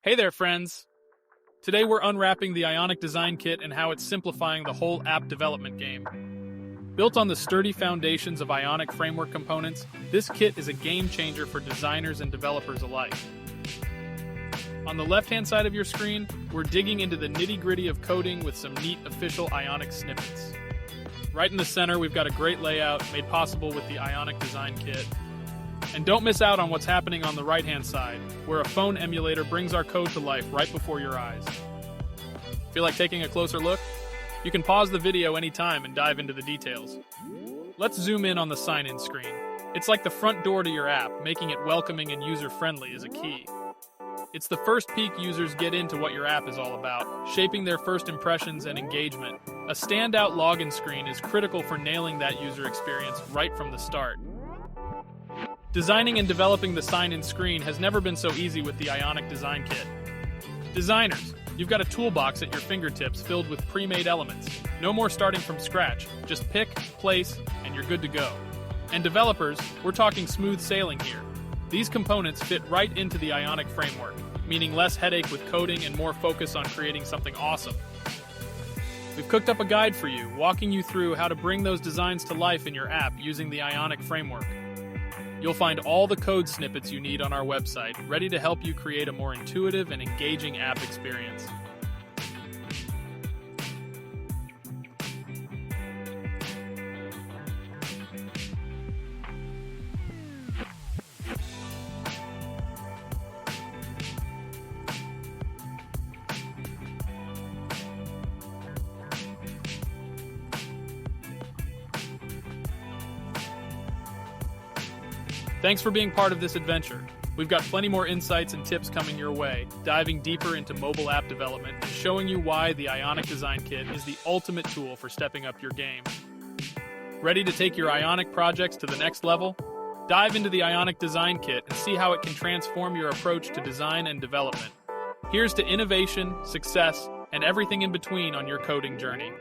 Hey there, friends! Today we're unwrapping the Ionic Design Kit and how it's simplifying the whole app development game. Built on the sturdy foundations of Ionic framework components, this kit is a game changer for designers and developers alike. On the left-hand side of your screen, we're digging into the nitty-gritty of coding with some neat official Ionic snippets. Right in the center, we've got a great layout made possible with the Ionic Design Kit. And don't miss out on what's happening on the right-hand side, where a phone emulator brings our code to life right before your eyes. Feel like taking a closer look? You can pause the video anytime and dive into the details. Let's zoom in on the sign-in screen. It's like the front door to your app, making it welcoming and user-friendly is a key. It's the first peek users get into what your app is all about, shaping their first impressions and engagement. A standout login screen is critical for nailing that user experience right from the start. Designing and developing the sign-in screen has never been so easy with the Ionic Design Kit. Designers, you've got a toolbox at your fingertips filled with pre-made elements. No more starting from scratch. Just pick, place, and you're good to go. And developers, we're talking smooth sailing here. These components fit right into the Ionic framework, meaning less headache with coding and more focus on creating something awesome. We've cooked up a guide for you, walking you through how to bring those designs to life in your app using the Ionic framework. You'll find all the code snippets you need on our website, ready to help you create a more intuitive and engaging app experience. Thanks for being part of this adventure. We've got plenty more insights and tips coming your way, diving deeper into mobile app development and showing you why the Ionic Design Kit is the ultimate tool for stepping up your game. Ready to take your Ionic projects to the next level? Dive into the Ionic Design Kit and see how it can transform your approach to design and development. Here's to innovation, success, and everything in between on your coding journey.